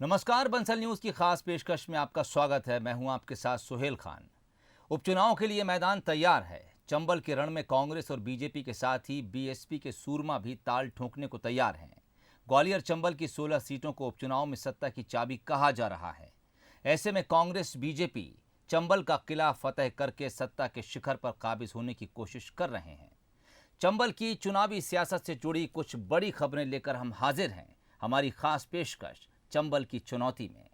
नमस्कार, बंसल न्यूज की खास पेशकश में आपका स्वागत है। मैं हूं आपके साथ सुहेल खान। उपचुनाव के लिए मैदान तैयार है। चंबल के रण में कांग्रेस और बीजेपी के साथ ही बीएसपी के सूरमा भी ताल ठोंकने को तैयार हैं। ग्वालियर चंबल की 16 सीटों को उपचुनाव में सत्ता की चाबी कहा जा रहा है। ऐसे में कांग्रेस बीजेपी चंबल का किला फतेह करके सत्ता के शिखर पर काबिज होने की कोशिश कर रहे हैं। चंबल की चुनावी सियासत से जुड़ी कुछ बड़ी खबरें लेकर हम हाजिर हैं। हमारी खास पेशकश चंबल की चुनौती में।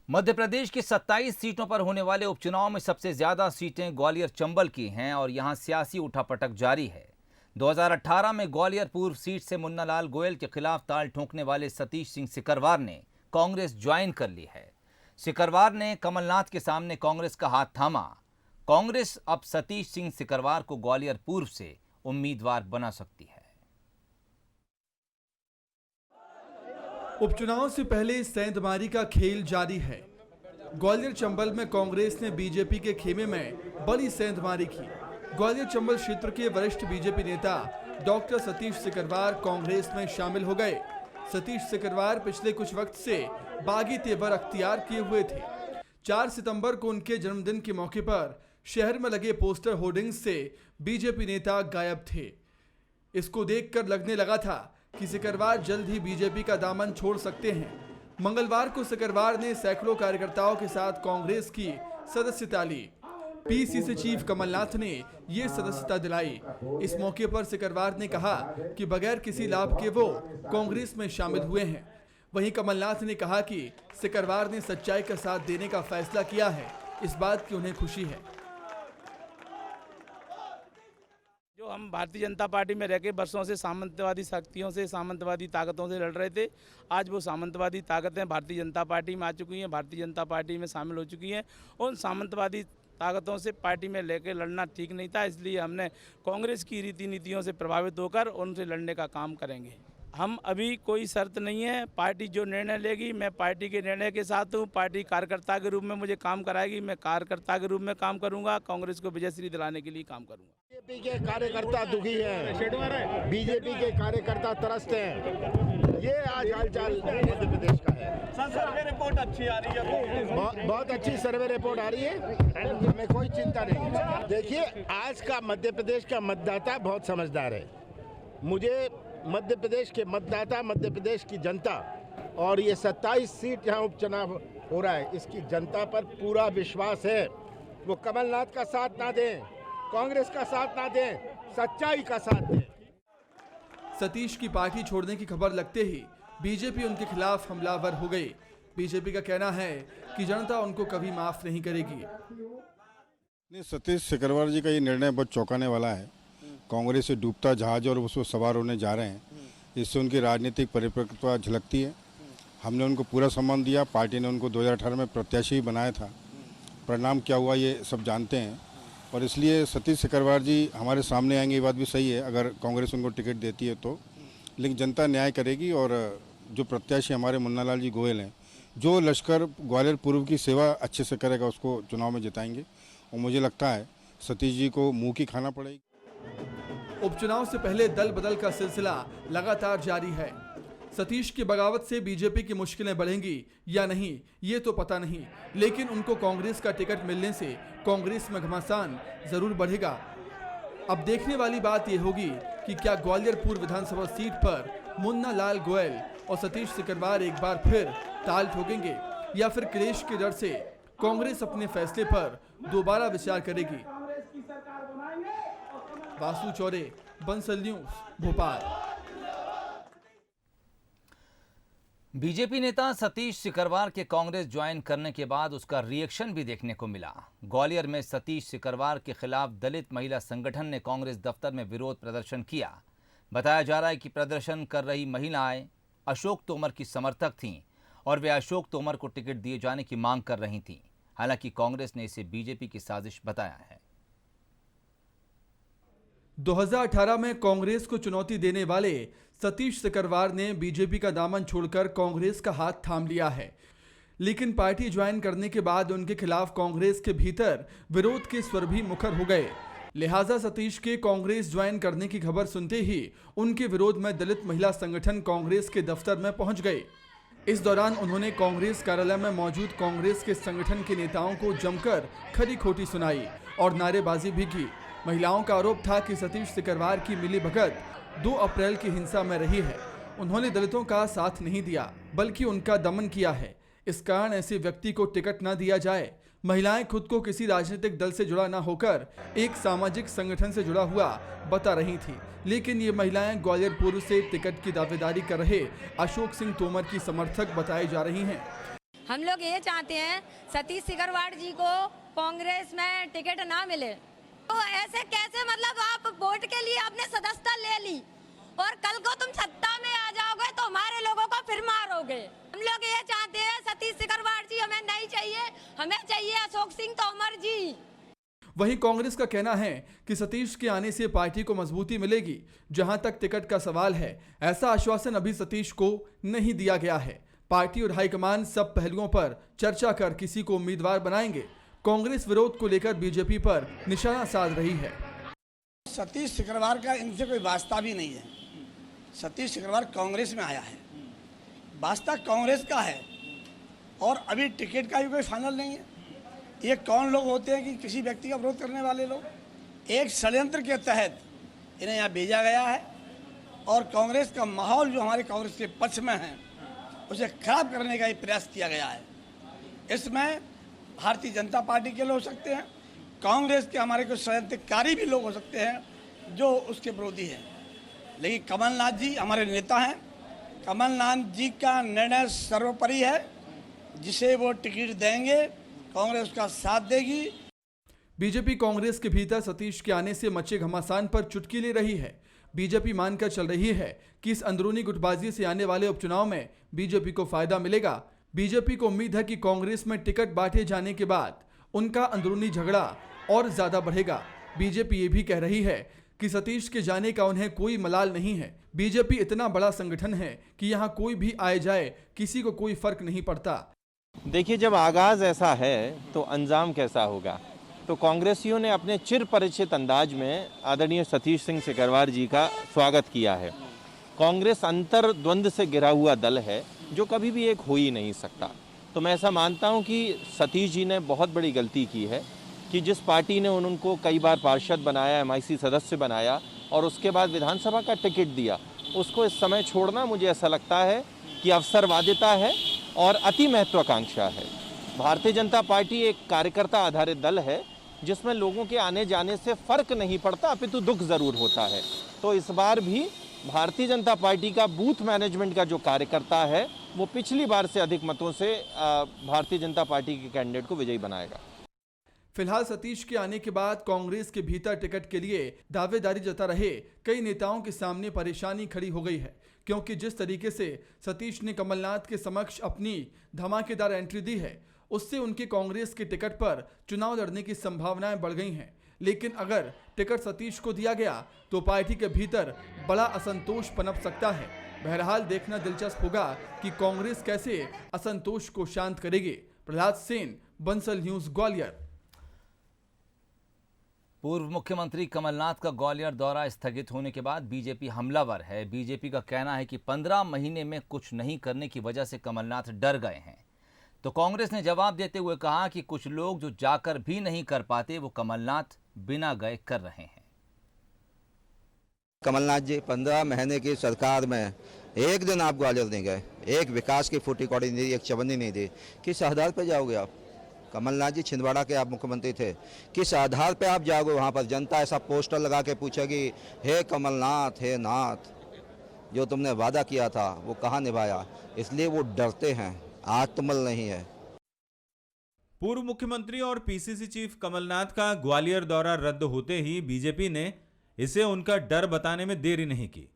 मध्य प्रदेश की 27 सीटों पर होने वाले उपचुनाव में सबसे ज्यादा सीटें ग्वालियर चंबल की हैं और यहां सियासी उठापटक जारी है। 2018 में ग्वालियर पूर्व सीट से मुन्नालाल गोयल के खिलाफ ताल ठोंकने वाले सतीश सिंह सिकरवार ने कांग्रेस ज्वाइन कर ली है। सिकरवार ने कमलनाथ के सामने कांग्रेस का हाथ थामा। कांग्रेस अब सतीश सिंह सिकरवार को ग्वालियर पूर्व से उम्मीदवार बना सकती है। उपचुनाव से पहले सेंधमारी का खेल जारी है। ग्वालियर चंबल में कांग्रेस ने बीजेपी के खेमे में बड़ी सेंधमारी की। ग्वालियर चंबल क्षेत्र के वरिष्ठ बीजेपी नेता डॉक्टर सतीश सिकरवार कांग्रेस में शामिल हो गए। सतीश सिकरवार पिछले कुछ वक्त से बागी तेवर अख्तियार किए हुए थे। 4 सितंबर को उनके जन्मदिन के मौके पर शहर में लगे पोस्टर होर्डिंग्स से बीजेपी नेता गायब थे। इसको देखकर लगने लगा था कि सिकरवार जल्द ही बीजेपी का दामन छोड़ सकते हैं। मंगलवार को सिकरवार ने सैकड़ों कार्यकर्ताओं के साथ कांग्रेस की सदस्यता ली। पीसीसी चीफ कमलनाथ ने ये सदस्यता दिलाई। इस मौके पर सिकरवार ने कहा कि बगैर किसी लाभ के वो कांग्रेस में शामिल हुए हैं। वहीं कमलनाथ ने कहा कि सिकरवार ने सच्चाई का साथ देने का फैसला किया है। इस बात की उन्हें खुशी है। जो हम भारतीय जनता पार्टी में रह के वर्षों से सामंतवादी शक्तियों से, सामंतवादी ताकतों से लड़ रहे थे, आज वो सामंतवादी ताकतें भारतीय जनता पार्टी में आ चुकी हैं, भारतीय जनता पार्टी में शामिल हो चुकी हैं। उन सामंतवादी ताकतों से पार्टी में लेकर लड़ना ठीक नहीं था, इसलिए हमने कांग्रेस की रीति नीतियों से प्रभावित होकर उनसे लड़ने का काम करेंगे। हम अभी कोई शर्त नहीं है, पार्टी जो निर्णय लेगी मैं पार्टी के निर्णय के साथ हूँ। पार्टी कार्यकर्ता के रूप में मुझे काम कराएगी, मैं कार्यकर्ता के रूप में काम करूँगा। कांग्रेस को विजयश्री दिलाने के लिए काम करूँगा। बीजेपी के कार्यकर्ता दुखी हैं, बीजेपी के कार्यकर्ता त्रस्त हैं। ये आज हालचाल मध्य प्रदेश का है। सर्वे रिपोर्ट अच्छी आ रही है, बहुत अच्छी सर्वे रिपोर्ट आ रही है, हमें कोई चिंता नहीं है। देखिए, आज का मध्य प्रदेश का मतदाता बहुत समझदार है। मुझे मध्य प्रदेश के मतदाता, मध्य प्रदेश की जनता और ये 27 सीट जहाँ उपचुनाव हो रहा है, इसकी जनता पर पूरा विश्वास है। वो कमलनाथ का साथ ना दें, कांग्रेस का साथ ना दें, सच्चाई का साथ दें। सतीश की पार्टी छोड़ने की खबर लगते ही बीजेपी उनके खिलाफ हमलावर हो गई। बीजेपी का कहना है कि जनता उनको कभी माफ नहीं करेगी। नहीं, सतीश सिकरवार जी का ये निर्णय बहुत चौंकाने वाला है। कांग्रेस से डूबता जहाज और उसको सवार होने जा रहे हैं, इससे उनकी राजनीतिक परिपक्वता झलकती है। हमने उनको पूरा सम्मान दिया। पार्टी ने उनको 2018 में प्रत्याशी बनाया था। परिणाम क्या हुआ ये सब जानते हैं और इसलिए सतीश सिकरवार जी हमारे सामने आएंगे, ये बात भी सही है अगर कांग्रेस उनको टिकट देती है तो। लेकिन जनता न्याय करेगी और जो प्रत्याशी हमारे मुन्नालाल जी गोयल हैं, जो लश्कर ग्वालियर पूर्व की सेवा अच्छे से करेगा उसको चुनाव में जिताएंगे। और मुझे लगता है सतीश जी को मुँह की खाना पड़ेगी। उपचुनाव से पहले दल बदल का सिलसिला लगातार जारी है। सतीश की बगावत से बीजेपी की मुश्किलें बढ़ेंगी या नहीं ये तो पता नहीं, लेकिन उनको कांग्रेस का टिकट मिलने से कांग्रेस में घमासान जरूर बढ़ेगा। अब देखने वाली बात यह होगी कि क्या ग्वालियर पूर्व विधानसभा सीट पर मुन्नालाल गोयल और सतीश सिकरवार एक बार फिर ताल ठोकेंगे या फिर क्लेश के डर से कांग्रेस अपने फैसले पर दोबारा विचार करेगी। वासु चौरे, बंसल न्यूज, भोपाल। बीजेपी नेता सतीश सिकरवार के कांग्रेस ज्वाइन करने के बाद उसका रिएक्शन भी देखने को मिला। ग्वालियर में सतीश सिकरवार के खिलाफ दलित महिला संगठन ने कांग्रेस दफ्तर में विरोध प्रदर्शन किया। बताया जा रहा है कि प्रदर्शन कर रही महिलाएं अशोक तोमर की समर्थक थीं और वे अशोक तोमर को टिकट दिए जाने की मांग कर रही थीं। हालांकि कांग्रेस ने इसे बीजेपी की साजिश बताया है। 2018 में कांग्रेस को चुनौती देने वाले सतीश सिकरवार ने बीजेपी का दामन छोड़कर कांग्रेस का हाथ थाम लिया है, लेकिन पार्टी ज्वाइन करने के बाद उनके खिलाफ कांग्रेस के भीतर विरोध के स्वर भी मुखर हो गए। लिहाजा सतीश के कांग्रेस ज्वाइन करने की खबर सुनते ही उनके विरोध में दलित महिला संगठन कांग्रेस के दफ्तर में पहुंच गए। इस दौरान उन्होंने कांग्रेस कार्यालय में मौजूद कांग्रेस के संगठन के नेताओं को जमकर खरी खोटी सुनाई और नारेबाजी भी की। महिलाओं का आरोप था कि सतीश सिकरवार की मिलीभगत 2 अप्रैल की हिंसा में रही है। उन्होंने दलितों का साथ नहीं दिया बल्कि उनका दमन किया है। इस कारण ऐसे व्यक्ति को टिकट न दिया जाए। महिलाएं खुद को किसी राजनीतिक दल से जुड़ा न होकर एक सामाजिक संगठन से जुड़ा हुआ बता रही थी, लेकिन ये महिलाएं ग्वालियर पूर्व से टिकट की दावेदारी कर रहे अशोक सिंह तोमर की समर्थक बताई जा रही हैं। हम लोग ये चाहते हैं सतीश सिकरवार जी को कांग्रेस में टिकट ना मिले। तो ऐसे कैसे, मतलब आप वोट के लिए आपने सदस्यता ले ली और कल को तुम सत्ता में आ जाओगे तो हमारे लोगों को फिर मारोगे। हम लोग ये चाहते हैं सतीश सिकरवार जी हमें नहीं चाहिए, हमें चाहिए अशोक सिंह तोमर जी। वहीं कांग्रेस का कहना है कि सतीश के आने से पार्टी को मजबूती मिलेगी। जहां तक टिकट का सवाल है, ऐसा आश्वासन अभी सतीश को नहीं दिया गया है। पार्टी और हाईकमान सब पहलुओं पर चर्चा कर किसी को उम्मीदवार बनाएंगे। कांग्रेस विरोध को लेकर बीजेपी पर निशाना साध रही है। सतीश सिकरवार का इनसे कोई वास्ता भी नहीं है। सतीश सिकरवार कांग्रेस में आया है, वास्ता कांग्रेस का है और अभी टिकट का भी कोई फाइनल नहीं है। ये कौन लोग होते हैं कि किसी व्यक्ति का विरोध करने वाले लोग? एक षड्यंत्र के तहत इन्हें यहाँ भेजा गया है और कांग्रेस का माहौल जो हमारे कांग्रेस के पक्ष में है उसे खराब करने का ही प्रयास किया गया है। इसमें भारतीय जनता पार्टी के लोग हो सकते हैं, कांग्रेस के हमारे कुछ षड्यंत्रकारी भी लोग हो सकते हैं जो उसके विरोधी हैं, लेकिन कमलनाथ जी हमारे नेता हैं। कमलनाथ जी का निर्णय सर्वोपरि है, जिसे वो टिकट देंगे कांग्रेस उसका साथ देगी। बीजेपी कांग्रेस के भीतर सतीश के आने से मचे घमासान पर चुटकी ले रही है। बीजेपी मानकर चल रही है कि इस अंदरूनी गुटबाजी से आने वाले उपचुनाव में बीजेपी को फायदा मिलेगा। बीजेपी को उम्मीद है कि कांग्रेस में टिकट बांटे जाने के बाद उनका अंदरूनी झगड़ा और ज्यादा बढ़ेगा। बीजेपी ये भी कह रही है कि सतीश के जाने का उन्हें कोई मलाल नहीं है। बीजेपी इतना बड़ा संगठन है कि यहाँ कोई भी आए जाए किसी को कोई फर्क नहीं पड़ता। देखिए, जब आगाज ऐसा है तो अंजाम कैसा होगा। तो कांग्रेसियों ने अपने चिर परिचित अंदाज में आदरणीय सतीश सिंह सिकरवार जी का स्वागत किया है। कांग्रेस अंतर्द्वंद से घिरा हुआ दल है जो कभी भी एक हो ही नहीं सकता। तो मैं ऐसा मानता हूं कि सतीश जी ने बहुत बड़ी गलती की है कि जिस पार्टी ने उनको कई बार पार्षद बनाया, MIC सदस्य बनाया और उसके बाद विधानसभा का टिकट दिया, उसको इस समय छोड़ना मुझे ऐसा लगता है कि अवसरवादिता है और अति महत्वाकांक्षा है। भारतीय जनता पार्टी एक कार्यकर्ता आधारित दल है जिसमें लोगों के आने जाने से फर्क नहीं पड़ता, अपितु दुख जरूर होता है। तो इस बार भी भारतीय जनता पार्टी का बूथ मैनेजमेंट का जो कार्यकर्ता है वो पिछली बार से अधिक मतों से भारतीय जनता पार्टी के कैंडिडेट को विजयी बनाएगा। फिलहाल सतीश के आने के बाद कांग्रेस के भीतर टिकट के लिए दावेदारी जता रहे कई नेताओं के सामने परेशानी खड़ी हो गई है, क्योंकि जिस तरीके से सतीश ने कमलनाथ के समक्ष अपनी धमाकेदार एंट्री दी है उससे उनके कांग्रेस के टिकट पर चुनाव लड़ने की संभावनाएं बढ़ गई हैं। लेकिन अगर टिकट सतीश को दिया गया तो पार्टी के भीतर बड़ा असंतोष पनप सकता है। बहरहाल देखना दिलचस्प होगा कि कांग्रेस कैसे असंतोष को शांत करेगी। प्रहलाद सेन, बंसल न्यूज, ग्वालियर। पूर्व मुख्यमंत्री कमलनाथ का ग्वालियर दौरा स्थगित होने के बाद बीजेपी हमलावर है। बीजेपी का कहना है कि 15 महीने में कुछ नहीं करने की वजह से कमलनाथ डर गए हैं। तो कांग्रेस ने जवाब देते हुए कहा कि कुछ लोग जो जाकर भी नहीं कर पाते वो कमलनाथ बिना गए कर रहे हैं। कमलनाथ जी 15 महीने की सरकार में एक दिन आप ग्वालियर नहीं गए, एक विकास की फूटी कौड़ी नहीं दी, एक चवन्नी नहीं दी। किस आधार पर जाओगे आप? कमलनाथ जी छिंदवाड़ा के आप मुख्यमंत्री थे, किस आधार पे आप जाओगे वहाँ पर? जनता ऐसा पोस्टर लगा के पूछेगी, हे कमलनाथ, हे नाथ, जो तुमने वादा किया था वो कहाँ निभाया? इसलिए वो डरते हैं, आत्मबल नहीं है। पूर्व मुख्यमंत्री और PCC चीफ कमलनाथ का ग्वालियर दौरा रद्द होते ही बीजेपी ने इसे उनका डर बताने में देरी नहीं की।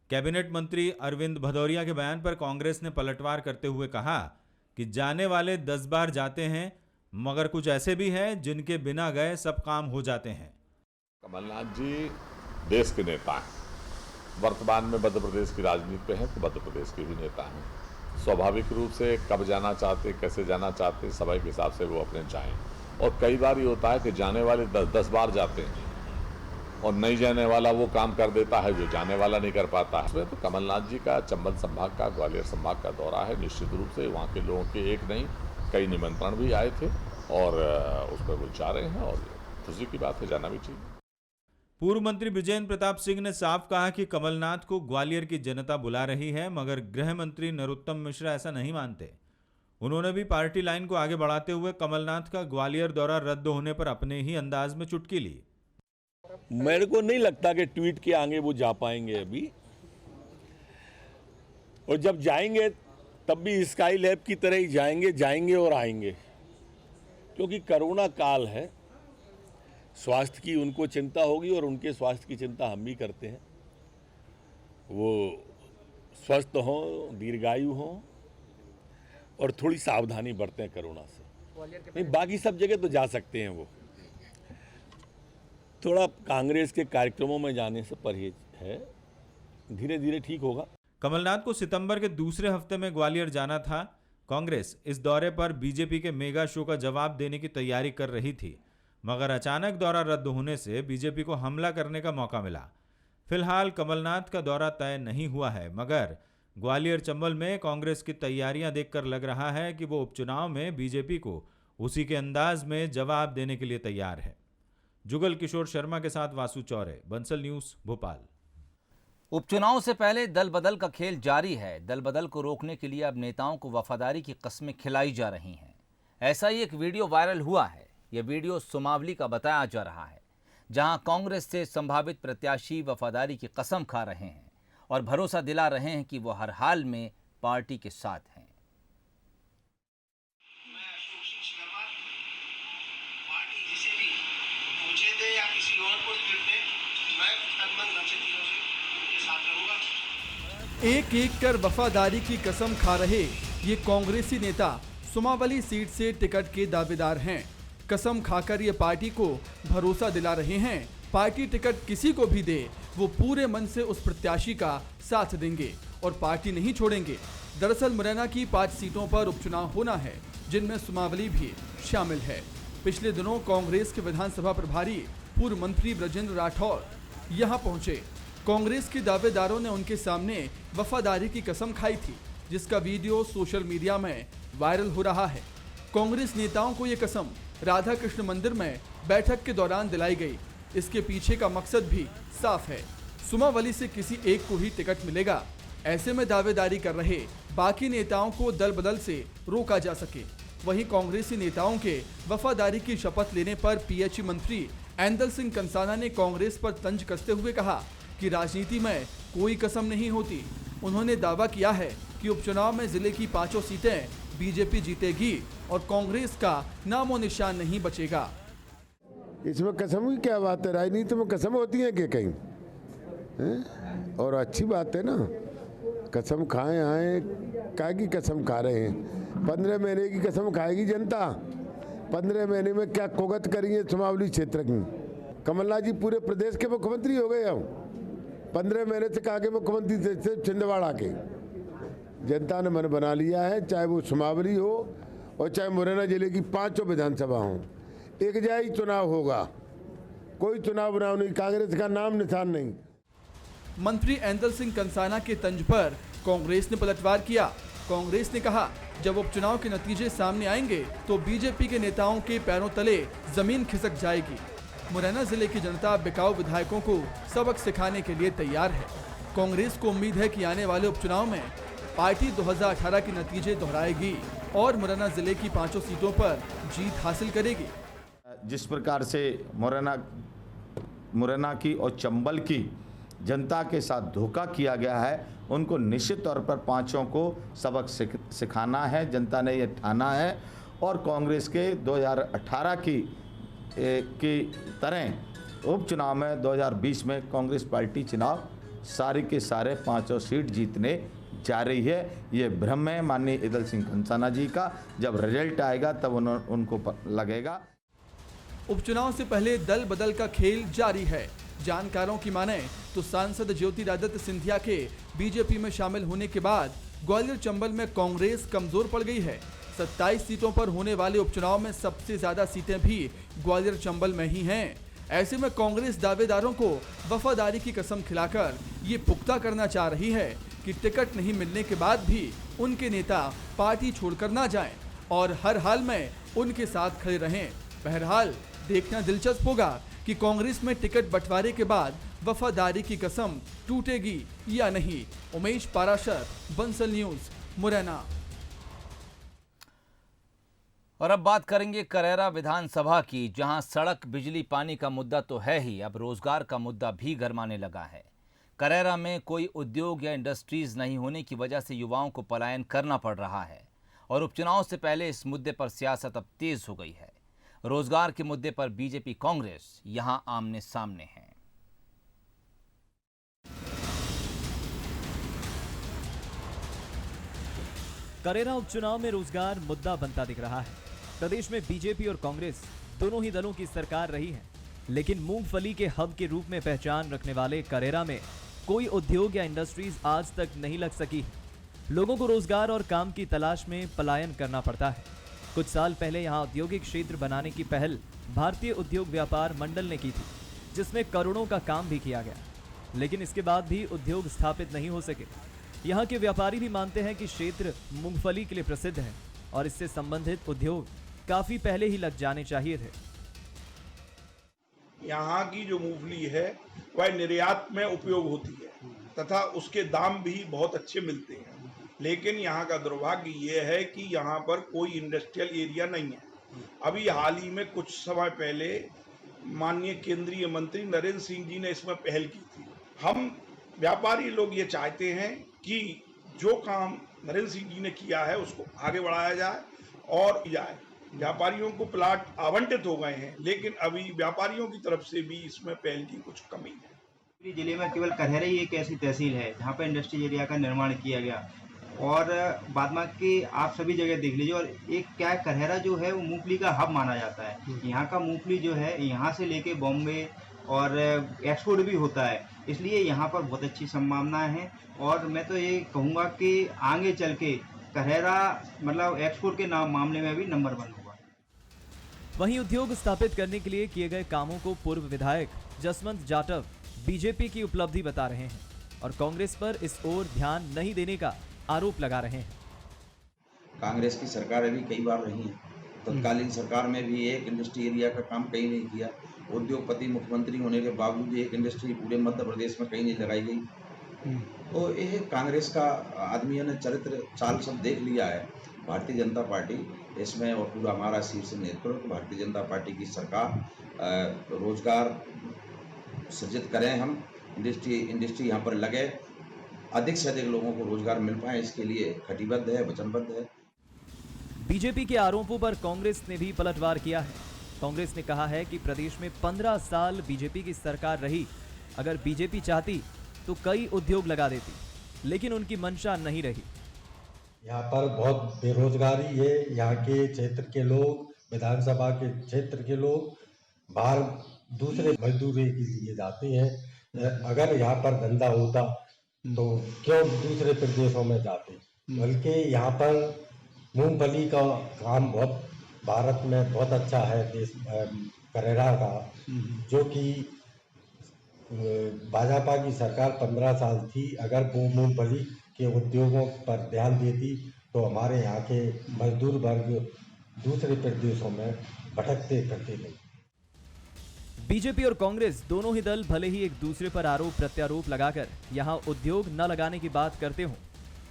कैबिनेट मंत्री अरविंद भदौरिया के बयान पर कांग्रेस ने पलटवार करते हुए कहा कि जाने वाले 10 बार जाते हैं, मगर कुछ ऐसे भी हैं जिनके बिना गए सब काम हो जाते हैं। कमलनाथ जी देश के नेता हैं, वर्तमान में मध्य प्रदेश की राजनीति पे हैं तो मध्य प्रदेश के भी नेता हैं। स्वाभाविक रूप से कब जाना चाहते, कैसे जाना चाहते, समय के हिसाब से वो अपने जाएं। और कई बार ये होता है कि जाने वाले 10 बार जाते हैं और नहीं जाने वाला वो काम कर देता है जो जाने वाला नहीं कर पाता है। इसमें तो कमलनाथ जी का चंबल संभाग का, ग्वालियर संभाग का दौरा है। निश्चित रूप से वहाँ के लोगों के एक नहीं कई निमंत्रण भी आए थे और उस पर वो जा रहे हैं और खुशी की बात है, जाना भी चाहिए। पूर्व मंत्री विजेंद्र प्रताप सिंह ने साफ कहा कि कमलनाथ को ग्वालियर की जनता बुला रही है, मगर गृह मंत्री नरोत्तम मिश्रा ऐसा नहीं मानते। उन्होंने भी पार्टी लाइन को आगे बढ़ाते हुए कमलनाथ का ग्वालियर दौरा रद्द होने पर अपने ही अंदाज में चुटकी ली। मेरे को नहीं लगता कि ट्वीट के आगे वो जा पाएंगे अभी, और जब जाएंगे तब भी स्काई लैब की तरह ही जाएंगे और आएंगे, क्योंकि कोरोना काल है। स्वास्थ्य की उनको चिंता होगी और उनके स्वास्थ्य की चिंता हम भी करते हैं। वो स्वस्थ हों, दीर्घायु हों और थोड़ी सावधानी बरतें कोरोना से। नहीं, बाकी सब जगह तो जा सकते हैं। वो थोड़ा कांग्रेस के कार्यक्रमों में जाने से परहेज है, धीरे धीरे ठीक होगा। कमलनाथ को सितंबर के दूसरे हफ्ते में ग्वालियर जाना था। कांग्रेस इस दौरे पर बीजेपी के मेगा शो का जवाब देने की तैयारी कर रही थी, मगर अचानक दौरा रद्द होने से बीजेपी को हमला करने का मौका मिला। फिलहाल कमलनाथ का दौरा तय नहीं हुआ है, मगर ग्वालियर चंबल में कांग्रेस की तैयारियां देखकर लग रहा है कि वो उपचुनाव में बीजेपी को उसी के अंदाज में जवाब देने के लिए तैयार है। जुगल किशोर शर्मा के साथ वासु चौरे, बंसल न्यूज, भोपाल। उपचुनाव से पहले दल बदल का खेल जारी है। दल बदल को रोकने के लिए अब नेताओं को वफादारी की कस्में खिलाई जा रही हैं। ऐसा ही एक वीडियो वायरल हुआ है। यह वीडियो सुमावली का बताया जा रहा है, जहां कांग्रेस से संभावित प्रत्याशी वफादारी की कसम खा रहे हैं और भरोसा दिला रहे हैं कि वो हर हाल में पार्टी के साथ हैं। एक एक कर वफादारी की कसम खा रहे ये कांग्रेसी नेता सुमावली सीट से टिकट के दावेदार हैं। कसम खाकर ये पार्टी को भरोसा दिला रहे हैं, पार्टी टिकट किसी को भी दे वो पूरे मन से उस प्रत्याशी का साथ देंगे और पार्टी नहीं छोड़ेंगे। दरअसल मुरैना की 5 सीटों पर उपचुनाव होना है, जिनमें सुमावली भी शामिल है। पिछले दिनों कांग्रेस के विधानसभा प्रभारी पूर्व मंत्री ब्रजेंद्र राठौर यहां पहुंचे। कांग्रेस के दावेदारों ने उनके सामने वफादारी की कसम खाई थी, जिसका वीडियो सोशल मीडिया में वायरल हो रहा है। कांग्रेस नेताओं को ये कसम राधा कृष्ण मंदिर में बैठक के दौरान दिलाई गई। इसके पीछे का मकसद भी साफ है, सुमावली से किसी एक को ही टिकट मिलेगा। ऐसे में दावेदारी कर रहे बाकी नेताओं को दल बदल से रोका जा सके। वहीं कांग्रेसी नेताओं के वफादारी की शपथ लेने पर पीएचई मंत्री ऐंदल सिंह कंसाना ने कांग्रेस पर तंज कसते हुए कहा कि राजनीति में कोई कसम नहीं होती। उन्होंने दावा किया है कि उपचुनाव में जिले की 5 सीटें बीजेपी जीतेगी और कांग्रेस का नामो निशान नहीं बचेगा। इसमें कसम की क्या बात है? राजनीति में कसम होती है कि कहीं है? और अच्छी बात है ना, कसम खाए आए, काय की कसम खा रहे हैं? 15 महीने की कसम खाएगी जनता। 15 महीने में क्या कोगत करेंगे सुमावली क्षेत्र की? कमलनाथ जी पूरे प्रदेश के मुख्यमंत्री हो गए। अब 15 महीने से आगे मुख्यमंत्री थे छिंदवाड़ा के। जनता ने मन बना लिया है, चाहे वो सुमावली हो और चाहे मुरैना जिले की 5 विधानसभा हो, एक जाए चुनाव होगा। कोई चुनाव बनाव नहीं, कांग्रेस का नाम निशान नहीं। मंत्री ऐंदल सिंह कंसाना के तंज पर कांग्रेस ने पलटवार किया। कांग्रेस ने कहा, जब उपचुनाव के नतीजे सामने आएंगे तो बीजेपी के नेताओं के पैरों तले जमीन खिसक जाएगी। मुरैना जिले की जनता बिकाऊ विधायकों को सबक सिखाने के लिए तैयार है। कांग्रेस को उम्मीद है कि आने वाले उपचुनाव में पार्टी 2018 के नतीजे दोहराएगी और मुरैना जिले की 5 सीटों पर जीत हासिल करेगी। जिस प्रकार से मुरैना की और चंबल की जनता के साथ धोखा किया गया है, उनको निश्चित तौर पर 5 को सबक सिखाना है। जनता ने यह ठाना है और कांग्रेस के 2018 की तरह उपचुनाव में 2020 में कांग्रेस पार्टी चुनाव सारी के सारे 5 सीट जीतने जा रही है। ये भ्रम है माननीय ऐंदल सिंह कंसाना जी का। जब रिजल्ट आएगा तब उनको लगेगा। उपचुनाव से पहले दल बदल का खेल जारी है। जानकारों की माने तो सांसद ज्योतिरादित्य सिंधिया के बीजेपी में शामिल होने के बाद ग्वालियर चंबल में कांग्रेस कमजोर पड़ गई है। 27 सीटों पर होने वाले उपचुनाव में सबसे ज्यादा सीटें भी ग्वालियर चंबल में ही हैं। ऐसे में कांग्रेस दावेदारों को वफादारी की कसम खिलाकर ये पुख्ता करना चाह रही है कि टिकट नहीं मिलने के बाद भी उनके नेता पार्टी छोड़कर ना जाएं और हर हाल में उनके साथ खड़े रहें। बहरहाल देखना दिलचस्प होगा कि कांग्रेस में टिकट बंटवारे के बाद वफादारी की कसम टूटेगी या नहीं। उमेश पाराशर, बंसल न्यूज, मुरैना। और अब बात करेंगे करेरा विधानसभा की, जहां सड़क, बिजली, पानी का मुद्दा तो है ही, अब रोजगार का मुद्दा भी गरमाने लगा है। करेरा में कोई उद्योग या इंडस्ट्रीज नहीं होने की वजह से युवाओं को पलायन करना पड़ रहा है और उपचुनाव से पहले इस मुद्दे पर सियासत अब तेज हो गई है। रोजगार के मुद्दे पर बीजेपी कांग्रेस यहां आमने सामने है। करेरा उपचुनाव में रोजगार मुद्दा बनता दिख रहा है। प्रदेश में बीजेपी और कांग्रेस दोनों ही दलों की सरकार रही है, लेकिन मूंगफली के हब के रूप में पहचान रखने वाले करेरा में कोई उद्योग या इंडस्ट्रीज आज तक नहीं लग सकी। लोगों को रोजगार और काम की तलाश में पलायन करना पड़ता है। कुछ साल पहले यहां औद्योगिक क्षेत्र बनाने की पहल भारतीय उद्योग व्यापार मंडल ने की थी, जिसमें करोड़ों का काम भी किया गया, लेकिन इसके बाद भी उद्योग स्थापित नहीं हो सके। यहाँ के व्यापारी भी मानते हैं कि क्षेत्र मूंगफली के लिए प्रसिद्ध है और इससे संबंधित उद्योग काफी पहले ही लग जाने चाहिए थे। यहाँ की जो मूंगफली है वह निर्यात में उपयोग होती है तथा उसके दाम भी बहुत अच्छे मिलते हैं, लेकिन यहाँ का दुर्भाग्य ये है कि यहाँ पर कोई इंडस्ट्रियल एरिया नहीं है। अभी हाल ही में कुछ समय पहले माननीय केंद्रीय मंत्री नरेंद्र सिंह जी ने इसमें पहल की थी। हम व्यापारी लोग ये चाहते हैं कि जो काम नरेंद्र सिंह जी ने किया है उसको आगे बढ़ाया जाए और जाए। व्यापारियों को प्लाट आवंटित हो गए हैं, लेकिन अभी व्यापारियों की तरफ से भी इसमें पहल की कुछ कमी है। जिले में केवल करेरा ही एक ऐसी तहसील है जहाँ पर इंडस्ट्रियल एरिया का निर्माण किया गया और बाद में कि आप सभी जगह देख लीजिए। और एक क्या करेरा जो है वो मूंगफली का हब माना जाता है। यहाँ का मूंगफली जो है यहाँ से लेके बॉम्बे और एक्सपोर्ट भी होता है, इसलिए यहाँ पर बहुत अच्छी संभावनाएं हैं। और मैं तो ये कहूँगा कि आगे चल के करेरा मतलब एक्सपोर्ट के मामले में भी नंबर 1 होगा। वहीं उद्योग स्थापित करने के लिए किए गए कामों को पूर्व विधायक जसवंत जाटव बीजेपी की उपलब्धि बता रहे हैं और कांग्रेस पर इस ओर ध्यान नहीं देने का आरोप लगा रहे हैं। कांग्रेस की सरकारें भी कई बार रही हैं, तत्कालीन सरकार में भी एक इंडस्ट्री एरिया का काम कहीं नहीं किया। उद्योगपति मुख्यमंत्री होने के बावजूद एक इंडस्ट्री पूरे मध्य प्रदेश में कहीं नहीं लगाई गई। तो ये कांग्रेस का आदमियों ने चरित्र चाल सब देख लिया है। भारतीय जनता पार्टी इसमें और पूरा हमारा शीर्ष नेतृत्व भारतीय जनता पार्टी की सरकार रोजगार सृजित करें, हम इंडस्ट्री यहाँ पर लगे, अधिक से अधिक लोगों को रोजगार मिल पाए, इसके लिए कटिबद्ध है, वचनबद्ध है। बीजेपी के आरोपों पर कांग्रेस ने भी पलटवार किया है। कांग्रेस ने कहा है कि प्रदेश में 15 साल बीजेपी की सरकार रही, अगर बीजेपी चाहती तो कई उद्योग लगा देती, लेकिन उनकी मंशा नहीं रही। यहाँ पर बहुत बेरोजगारी है। यहाँ के क्षेत्र के लोग, विधानसभा के क्षेत्र के लोग बाहर दूसरे मजदूरी के लिए जाते हैं। अगर यहाँ पर धंधा होता तो क्यों दूसरे प्रदेशों में जाते, बल्कि यहाँ पर मूंगफली का काम बहुत भारत में बहुत अच्छा है। देश करेरा का, जो कि भाजपा की सरकार 15 साल थी, अगर वो मूंगफली के उद्योगों पर ध्यान देती तो हमारे यहाँ के मजदूर वर्ग दूसरे प्रदेशों में भटकते फिरते नहीं। बीजेपी और कांग्रेस दोनों ही दल भले ही एक दूसरे पर आरोप प्रत्यारोप लगाकर यहां उद्योग न लगाने की बात करते हों,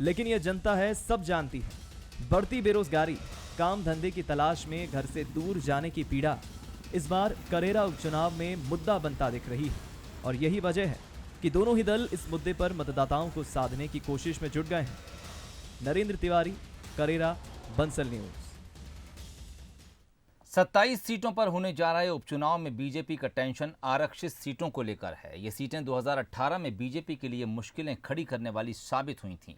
लेकिन यह जनता है, सब जानती है। बढ़ती बेरोजगारी, काम धंधे की तलाश में घर से दूर जाने की पीड़ा इस बार करेरा उपचुनाव में मुद्दा बनता दिख रही है और यही वजह है कि दोनों ही दल इस मुद्दे पर मतदाताओं को साधने की कोशिश में जुट गए हैं। नरेंद्र तिवारी, करेरा, बंसल न्यूज। 27 सीटों पर होने जा रहे उपचुनाव में बीजेपी का टेंशन आरक्षित सीटों को लेकर है। ये सीटें 2018 में बीजेपी के लिए मुश्किलें खड़ी करने वाली साबित हुई थीं।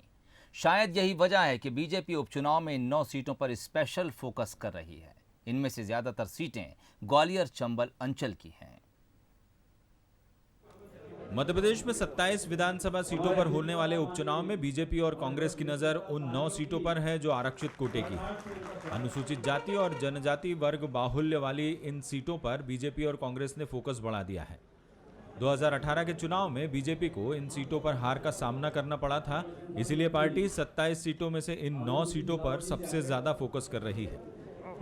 शायद यही वजह है कि बीजेपी उपचुनाव में इन 9 सीटों पर स्पेशल फोकस कर रही है। इनमें से ज्यादातर सीटें ग्वालियर चंबल अंचल की हैं। मध्य प्रदेश में 27 विधानसभा सीटों पर होने वाले उपचुनाव में बीजेपी और कांग्रेस की नजर उन 9 सीटों पर है जो आरक्षित कोटे की है। अनुसूचित जाति और जनजाति वर्ग बाहुल्य वाली इन सीटों पर बीजेपी और कांग्रेस ने फोकस बढ़ा दिया है। 2018 के चुनाव में बीजेपी को इन सीटों पर हार का सामना करना पड़ा था, इसीलिए पार्टी 27 सीटों में से इन 9 सीटों पर सबसे ज्यादा फोकस कर रही है।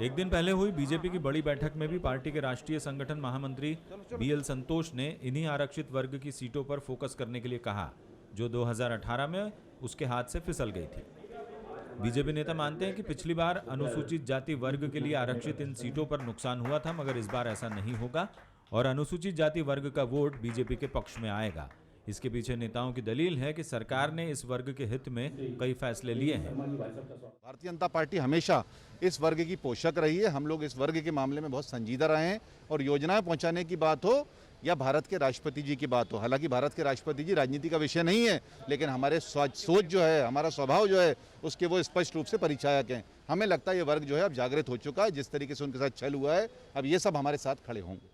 एक दिन पहले हुई बीजेपी की बड़ी बैठक में भी पार्टी के राष्ट्रीय संगठन महामंत्री बीएल संतोष ने इन्हीं आरक्षित वर्ग की सीटों पर फोकस करने के लिए कहा, जो 2018 में उसके हाथ से फिसल गई थी। बीजेपी नेता मानते हैं कि पिछली बार अनुसूचित जाति वर्ग के लिए आरक्षित इन सीटों पर नुकसान हुआ था, मगर इस बार ऐसा नहीं होगा और अनुसूचित जाति वर्ग का वोट बीजेपी के पक्ष में आएगा। इसके पीछे नेताओं की दलील है कि सरकार ने इस वर्ग के हित में कई फैसले लिए हैं। भारतीय जनता पार्टी हमेशा इस वर्ग की पोषक रही है। हम लोग इस वर्ग के मामले में बहुत संजीदा रहे हैं और योजनाएं पहुंचाने की बात हो या भारत के राष्ट्रपति जी की बात हो, हालांकि भारत के राष्ट्रपति जी राजनीति का विषय नहीं है, लेकिन हमारे सोच जो है, हमारा स्वभाव जो है, उसके वो स्पष्ट रूप से परिचायक हैं। हमें लगता है ये वर्ग जो है अब जागृत हो चुका है। जिस तरीके से उनके साथ छल हुआ है, अब ये सब हमारे साथ खड़े होंगे।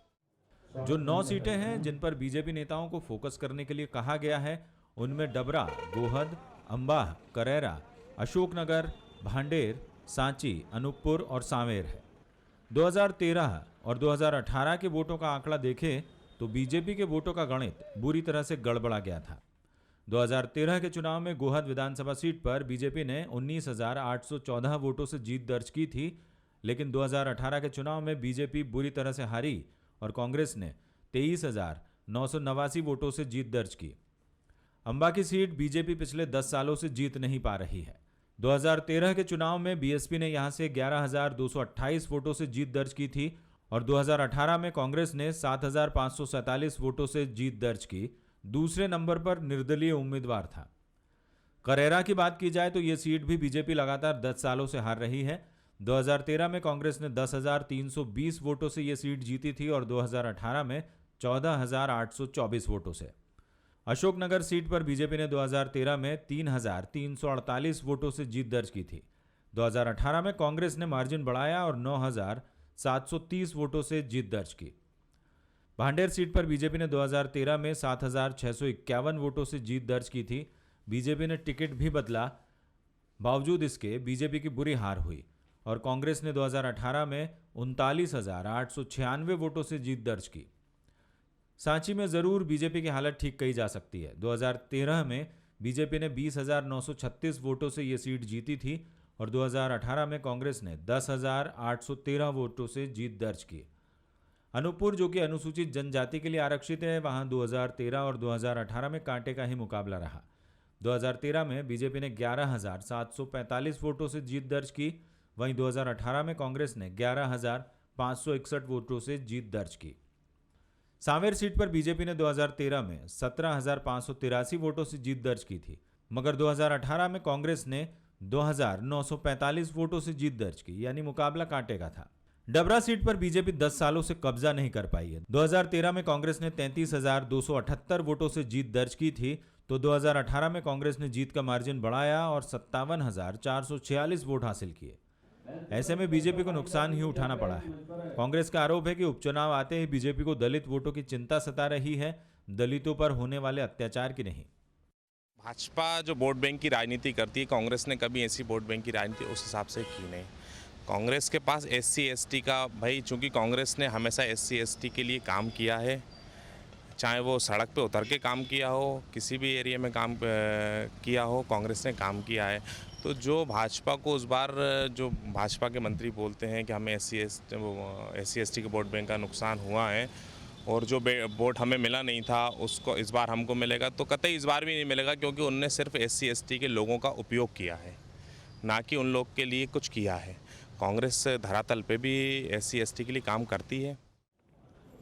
जो 9 सीटें हैं जिन पर बीजेपी नेताओं को फोकस करने के लिए कहा गया है, उनमें डबरा, गोहद, अंबाह, करेरा, अशोकनगर, भांडेर, सांची, अनूपपुर और सांवेर है। 2013 और 2018 के वोटों का आंकड़ा देखें तो बीजेपी के वोटों का गणित बुरी तरह से गड़बड़ा गया था। 2013 के चुनाव में गोहद विधानसभा सीट पर बीजेपी ने 19,814 वोटों से जीत दर्ज की थी, लेकिन 2018 के चुनाव में बीजेपी बुरी तरह से हारी और कांग्रेस ने 23,989 वोटों से जीत दर्ज की। अंबा की सीट बीजेपी पिछले 10 सालों से जीत नहीं पा रही है। 2013 के चुनाव में बीएसपी ने यहां से 11,228 वोटों से जीत दर्ज की थी और 2018 में कांग्रेस ने 7,547 वोटों से जीत दर्ज की। दूसरे नंबर पर निर्दलीय उम्मीदवार था। करेरा की बात की जाए तो यह सीट भी बीजेपी लगातार 10 सालों से हार रही है। 2013 में कांग्रेस ने 10,320 वोटों से यह सीट जीती थी और 2018 में 14,824 वोटों से। अशोकनगर सीट पर बीजेपी ने 2013 में 3,348 वोटों से जीत दर्ज की थी। 2018 में कांग्रेस ने मार्जिन बढ़ाया और 9,730 वोटों से जीत दर्ज की। भांडेर सीट पर बीजेपी ने 2013 में 7,651 वोटों से जीत दर्ज की थी। बीजेपी ने टिकट भी बदला, बावजूद इसके बीजेपी की बुरी हार हुई और कांग्रेस ने 2018 में 39,896 वोटों से जीत दर्ज की। सांची में जरूर बीजेपी की हालत ठीक कही जा सकती है। 2013 में बीजेपी ने 20,936 वोटों से ये सीट जीती थी और 2018 में कांग्रेस ने 10,813 वोटों से जीत दर्ज की। अनूपपुर, जो कि अनुसूचित जनजाति के लिए आरक्षित है, वहां 2013 और 2018 में कांटे का ही मुकाबला रहा। 2013 में बीजेपी ने 11,745 वोटों से जीत दर्ज की, वहीं 2018 में कांग्रेस ने 11,561 वोटों से जीत दर्ज की। सांवेर सीट पर बीजेपी ने 2013 में 17,583 वोटों से जीत दर्ज की थी, मगर 2018 में कांग्रेस ने 2,945 वोटों से जीत दर्ज की, यानी मुकाबला कांटे का था। डबरा सीट पर बीजेपी 10 सालों से कब्जा नहीं कर पाई है। 2013 में कांग्रेस ने 33,278 वोटों से जीत दर्ज की थी, तो 2018 में कांग्रेस ने जीत का मार्जिन बढ़ाया और 57,446 वोट हासिल किए। ऐसे में बीजेपी को नुकसान ही उठाना पड़ा है। कांग्रेस का आरोप है कि उपचुनाव आते ही बीजेपी को दलित वोटों की चिंता सता रही है, दलितों पर होने वाले अत्याचार की नहीं। भाजपा जो वोट बैंक की राजनीति करती है, कांग्रेस ने कभी ऐसी वोट बैंक की राजनीति उस हिसाब से की नहीं। कांग्रेस के पास SC ST का भाई, चूंकि कांग्रेस ने हमेशा SC ST के लिए काम किया है, चाहे वो सड़क पे उतर के काम किया हो, किसी भी एरिया में काम किया हो, कांग्रेस ने काम किया है। तो जो भाजपा को उस बार जो भाजपा के मंत्री बोलते हैं कि हमें SC ST के वोट बैंक का नुकसान हुआ है और जो वोट हमें मिला नहीं था उसको इस बार हमको मिलेगा, तो कतई इस बार भी नहीं मिलेगा, क्योंकि उनने सिर्फ SC ST के लोगों का उपयोग किया है, ना कि उन लोग के लिए कुछ किया है। कांग्रेस धरातल पे भी SC ST के लिए काम करती है।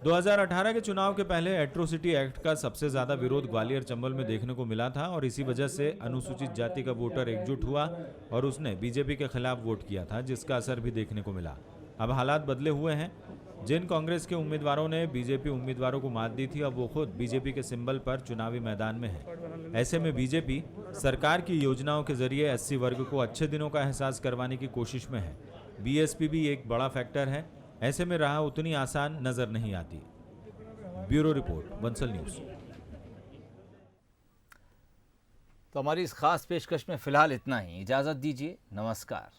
2018 के चुनाव के पहले एट्रोसिटी एक्ट का सबसे ज्यादा विरोध ग्वालियर चंबल में देखने को मिला था और इसी वजह से अनुसूचित जाति का वोटर एकजुट हुआ और उसने बीजेपी के खिलाफ वोट किया था, जिसका असर भी देखने को मिला। अब हालात बदले हुए हैं। जिन कांग्रेस के उम्मीदवारों ने बीजेपी उम्मीदवारों को मात दी थी, अब वो खुद बीजेपी के सिंबल पर चुनावी मैदान में है। ऐसे में बीजेपी सरकार की योजनाओं के जरिए SC वर्ग को अच्छे दिनों का एहसास करवाने की कोशिश में है। BSP भी एक बड़ा फैक्टर है। ऐसे में राह उतनी आसान नजर नहीं आती। Bureau report, Bansal news. तो हमारी इस खास पेशकश में फिलहाल इतना ही। इजाज़त दीजिए, नमस्कार।